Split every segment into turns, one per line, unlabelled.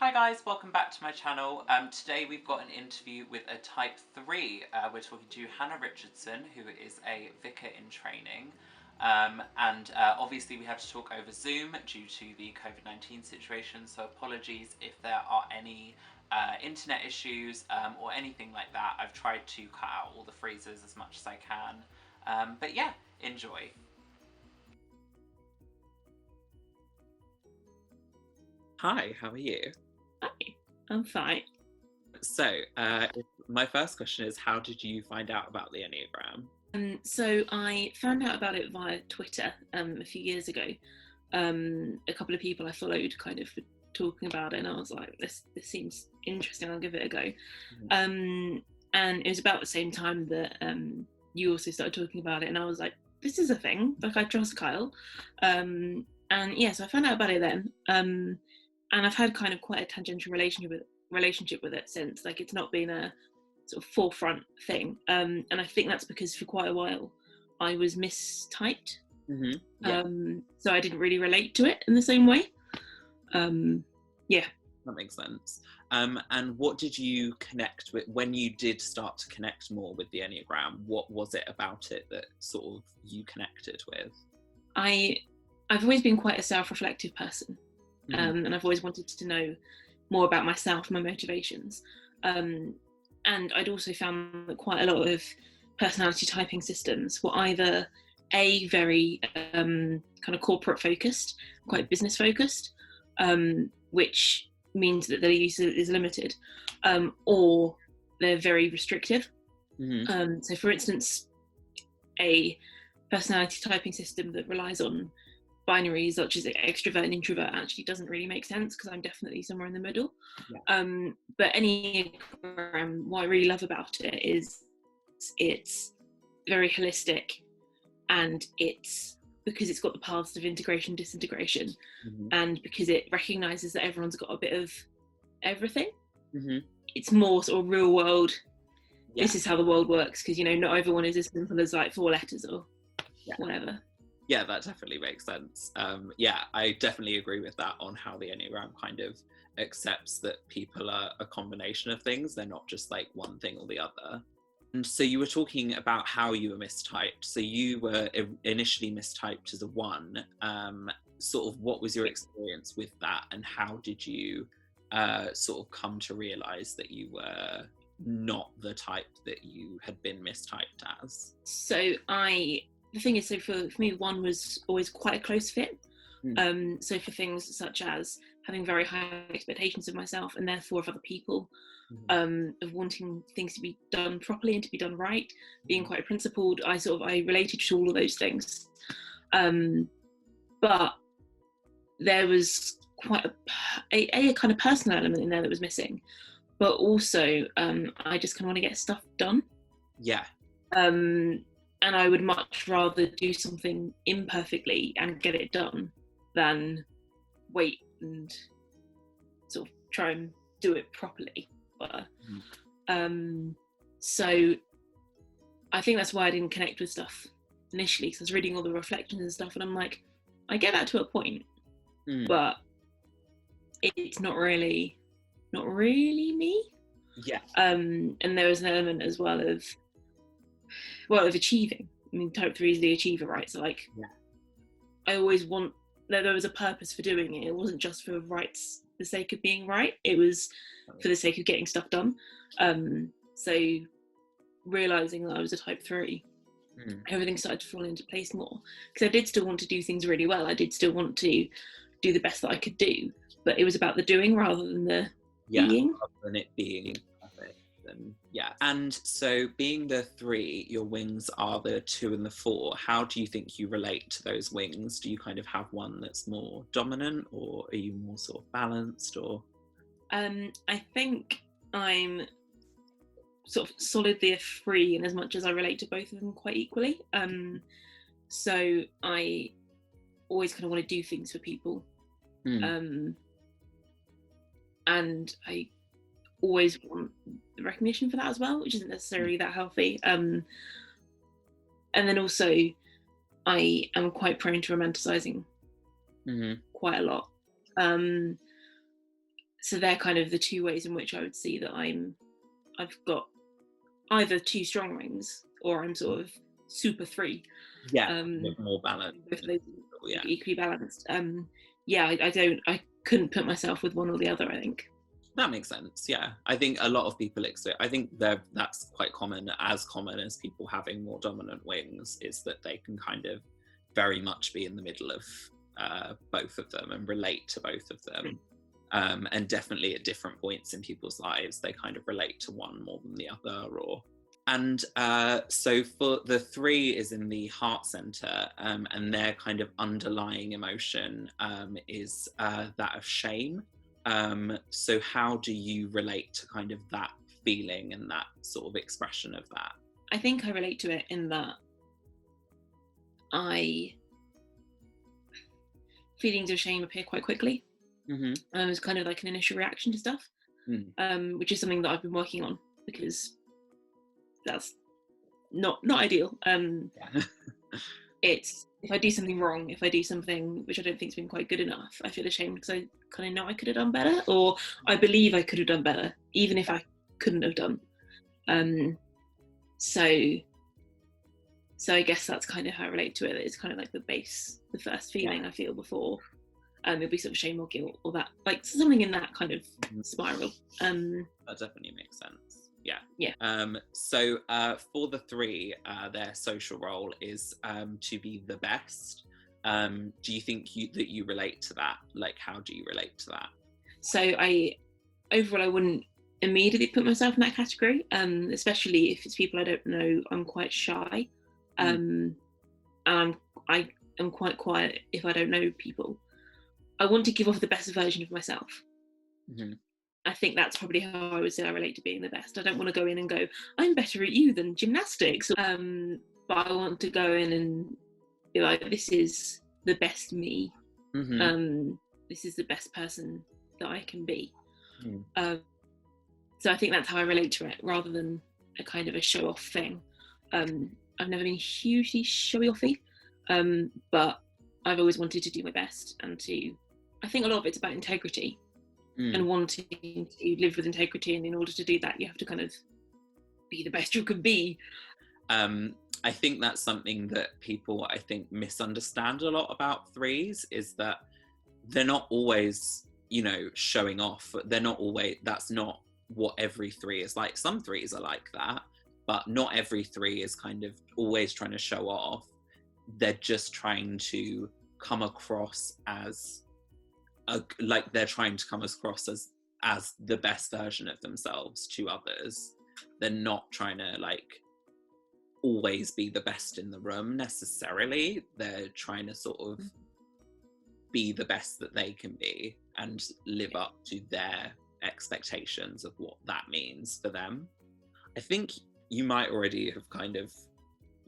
Hi guys, welcome back to my channel. Today we've got an interview with a type 3. We're talking to Hannah Richardson, who is a vicar in training. Obviously we had to talk over Zoom due to the COVID-19 situation, so apologies if there are any internet issues or anything like that. I've tried to cut out all the freezes as much as I can. But yeah, enjoy. Hi, how are you?
Hi, I'm fine.
So, my first question is, how did you find out about the Enneagram?
So I found out about it via Twitter a few years ago. A couple of people I followed kind of were talking about it, and I was like, this seems interesting, I'll give it a go. And it was about the same time that you also started talking about it, and I was like, this is a thing, like I trust Kyle. And yeah, so I found out about it then. And I've had kind of quite a tangential relationship with it since. Like, it's not been a sort of forefront thing. And I think that's because for quite a while I was mistyped.
Yeah.
So I didn't really relate to it in the same way. Yeah.
That makes sense. And what did you connect with when you did start to connect more with the Enneagram? What was it about it that sort of you connected with?
I've always been quite a self-reflective person. And I've always wanted to know more about myself, my motivations. And I'd also found that quite a lot of personality typing systems were either very kind of corporate focused, quite business focused, which means that their use is limited, or they're very restrictive. So for instance, a personality typing system that relies on binaries such as extrovert and introvert actually doesn't really make sense, because I'm definitely somewhere in the middle. But Enneagram, what I really love about it is it's very holistic, and it's because it's got the paths of integration, disintegration, and because it recognizes that everyone's got a bit of everything. It's more sort of real world. This is how the world works, because not everyone is as simple as like 4 letters or whatever.
Yeah, that definitely makes sense. I definitely agree with that on how the Enneagram kind of accepts that people are a combination of things. They're not just like one thing or the other. And so you were talking about how you were mistyped. So you were initially mistyped as a 1. Sort of what was your experience with that, and how did you sort of come to realise that you were not the type that you had been mistyped as?
So the thing is, so for me, 1 was always quite a close fit. So for things such as having very high expectations of myself and therefore of other people, of wanting things to be done properly and to be done right, being quite principled, I related to all of those things. But there was quite a kind of personal element in there that was missing, but also I just kind of want to get stuff done. And I would much rather do something imperfectly and get it done than wait and sort of try and do it properly. So I think that's why I didn't connect with stuff initially, because I was reading all the reflections and stuff, and I'm like, I get that to a point, but it's not really me. And there was an element as well of achieving. I mean, type 3 is the achiever, right? So like, I always there was a purpose for doing it. It wasn't just for the sake of being right. It was for the sake of getting stuff done. So realizing that I was a type 3, everything started to fall into place more, because I did still want to do things really well. I did still want to do the best that I could do, but it was about the doing rather than the being.
Rather than it being. And so being the 3, your wings are the 2 and the 4. How do you think you relate to those wings? Do you kind of have one that's more dominant, or are you more sort of balanced, or?
I think I'm sort of solidly a 3 in as much as I relate to both of them quite equally. So I always kind of want to do things for people. And I always want the recognition for that as well, which isn't necessarily that healthy. And then also I am quite prone to romanticizing quite a lot. So they're kind of the two ways in which I would see that I've got either two strong wings or I'm sort of super three.
Yeah, more balanced.
Both of those equally balanced. I couldn't put myself with one or the other, I think.
That makes sense. Yeah, I think a lot of people I think that's quite common as people having more dominant wings, is that they can kind of very much be in the middle of both of them and relate to both of them. And definitely at different points in people's lives, they kind of relate to one more than the other. So for the 3 is in the heart center, and their kind of underlying emotion is that of shame. So how do you relate to kind of that feeling and that sort of expression of that?
I think I relate to it in that feelings of shame appear quite quickly. It's kind of like an initial reaction to stuff, which is something that I've been working on, because that's not ideal. It's, if I do something wrong, if I do something which I don't think's been quite good enough, I feel ashamed because I kind of know I could have done better, or I believe I could have done better, even if I couldn't have done. So I guess that's kind of how I relate to it. It's kind of like the first feeling I feel before. It'll be sort of shame or guilt, or that, like something in that kind of spiral.
That definitely makes sense. Yeah. So for the 3, their social role is to be the best. Do you think that you relate to that? Like, how do you relate to that?
So I wouldn't immediately put myself in that category, especially if it's people I don't know. I'm quite shy. I am quite quiet if I don't know people. I want to give off the best version of myself. I think that's probably how I would say I relate to being the best. I don't want to go in and go, I'm better at you than gymnastics. But I want to go in and be like, this is the best me. This is the best person that I can be. So I think that's how I relate to it, rather than a kind of a show-off thing. I've never been hugely showy-offy, but I've always wanted to do my best, and I think a lot of it's about integrity. And wanting to live with integrity, and in order to do that you have to kind of be the best you can be.
I think that's something that people, I think, misunderstand a lot about 3s, is that they're not always, showing off. They're not always, that's not what every 3 is like. Some 3s are like that, but not every 3 is kind of always trying to show off. They're just trying to come across as they're trying to come across as the best version of themselves to others. They're not trying to always be the best in the room necessarily. They're trying to sort of be the best that they can be and live up to their expectations of what that means for them. I think you might already have kind of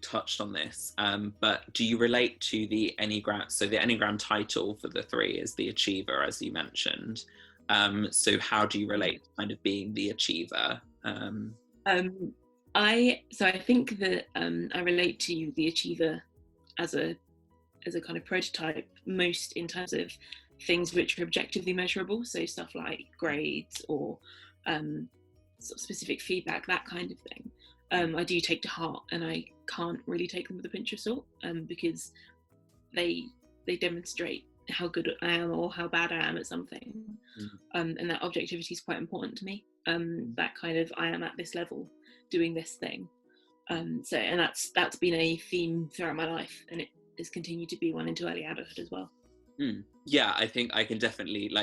touched on this, but do you relate to the Enneagram? So the Enneagram title for the 3 is the Achiever, as you mentioned. So how do you relate to kind of being the Achiever?
I think that I relate to the Achiever as a kind of prototype, most in terms of things which are objectively measurable, so stuff like grades or sort of specific feedback, that kind of thing. I do take to heart, and I can't really take them with a pinch of salt, because they demonstrate how good I am or how bad I am at something. And that objectivity is quite important to me. That kind of, I am at this level doing this thing. And that's been a theme throughout my life, and it has continued to be one into early adulthood as well.
Yeah, I think I can definitely,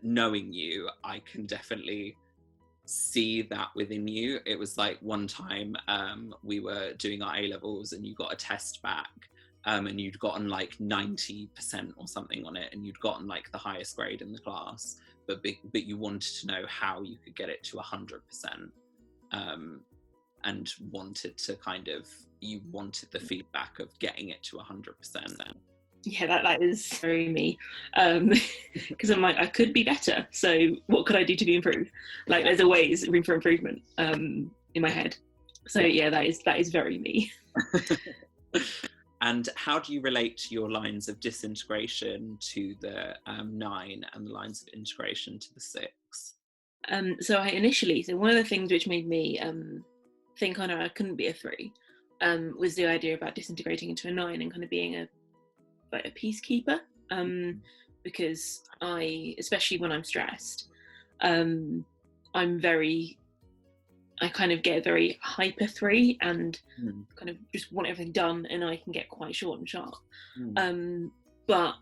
knowing you, I can definitely see that within you. It was like one time we were doing our A-levels and you got a test back, and you'd gotten 90% or something on it, and you'd gotten the highest grade in the class, but you wanted to know how you could get it to 100%, and wanted to you wanted the feedback of getting it to 100%.
Yeah, that is very me, because I'm like, I could be better, so what could I do to be improved? There's always room for improvement in my head. So yeah, that is very me.
And how do you relate to your lines of disintegration to the 9 and the lines of integration to the 6?
So one of the things which made me think, oh no, I couldn't be a 3, was the idea about disintegrating into a 9 and kind of being a peacekeeper. Because especially when I'm stressed, I kind of get very hyper 3 and kind of just want everything done, and I can get quite short and sharp. But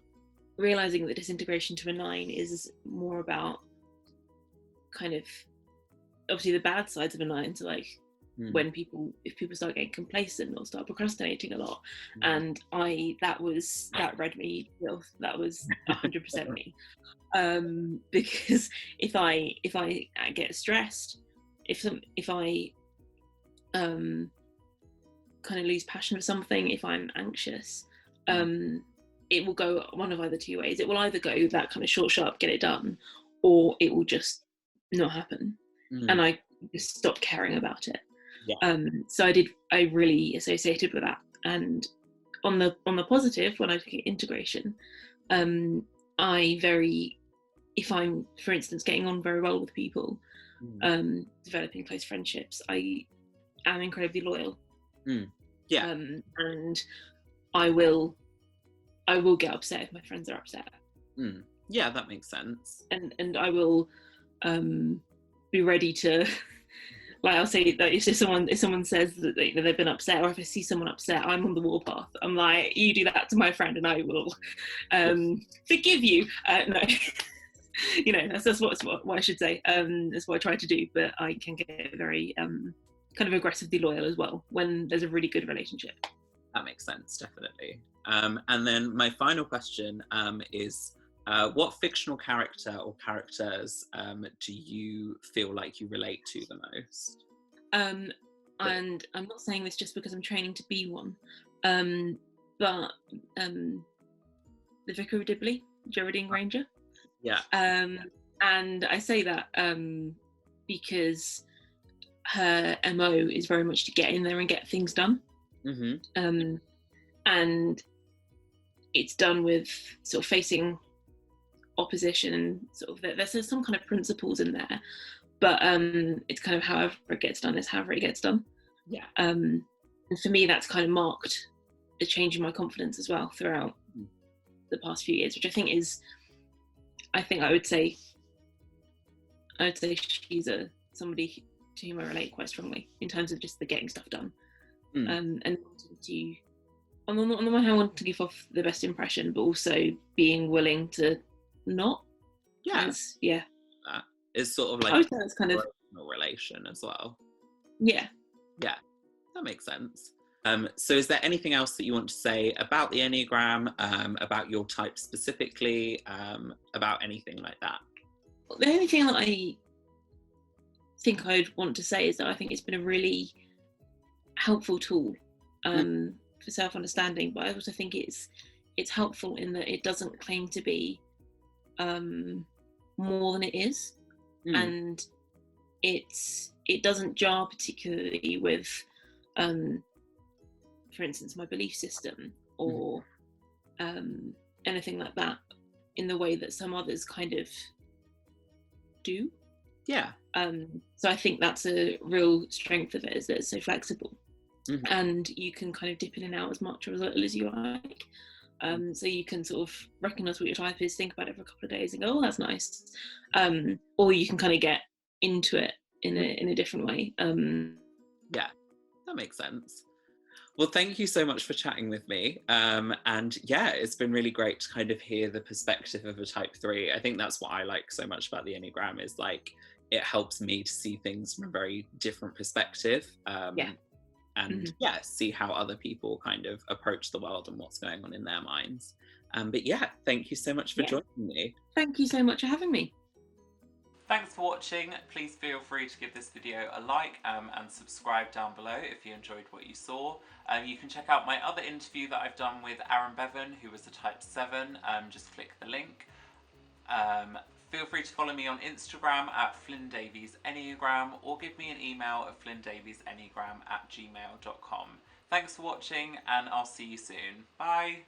realizing that disintegration to a 9 is more about kind of obviously the bad sides of a 9, so like if people start getting complacent or start procrastinating a lot, and that read me, that was 100% me, because if I get stressed, if I kind of lose passion for something, if I'm anxious, it will go one of either two ways. It will either go that kind of short, sharp, get it done, or it will just not happen, and I just stop caring about it. So I really associated with that. And on the positive, when I look at integration, if I'm, for instance, getting on very well with people, developing close friendships, I am incredibly loyal. And I will get upset if my friends are upset.
Yeah, that makes sense.
And I will be ready to, like, I'll say that if someone says that they've been upset, or if I see someone upset, I'm on the warpath. I'm like, you do that to my friend and I will forgive you. No. That's what I should say. That's what I try to do, but I can get very kind of aggressively loyal as well when there's a really good relationship.
That makes sense, definitely. And then my final question is, what fictional character or characters do you feel like you relate to the most? And
I'm not saying this just because I'm training to be one, but the Vicar of Dibley, Geraldine Granger.
Yeah.
And I say that because her MO is very much to get in there and get things done. And it's done with sort of facing opposition, sort of there's some kind of principles in there, but it's kind of however it gets done is however it gets done. And for me, that's kind of marked a change in my confidence as well throughout the past few years, which I would say she's somebody to whom I relate quite strongly in terms of just the getting stuff done, and to, on the one hand, wanting to give off the best impression, but also being willing to not.
That is sort of like,
I would say that's kind of
a relation as well.
Yeah,
that makes sense. So is there anything else that you want to say about the Enneagram, about your type specifically, about anything like that?
The only thing that I think I'd want to say is that I think it's been a really helpful tool for self-understanding, but I also think it's helpful in that it doesn't claim to be more than it is, and it doesn't jar particularly with for instance, my belief system or anything like that in the way that some others kind of do. So I think that's a real strength of it, is that it's so flexible, and you can kind of dip in and out as much or as little as you like. So you can sort of recognise what your type is, think about it for a couple of days and go, oh, that's nice. Or you can kind of get into it in a different way.
That makes sense. Well, thank you so much for chatting with me. And it's been really great to kind of hear the perspective of a type 3. I think that's what I like so much about the Enneagram, is like, it helps me to see things from a very different perspective. See how other people kind of approach the world and what's going on in their minds. But thank you so much for joining me.
Thank you so much for having me.
Thanks for watching. Please feel free to give this video a like and subscribe down below if you enjoyed what you saw. You can check out my other interview that I've done with Aaron Bevan, who was the type 7. Just click the link. Feel free to follow me on Instagram at Flynn Davies Enneagram, or give me an email at flynndavies@gmail.com. Thanks for watching, and I'll see you soon. Bye!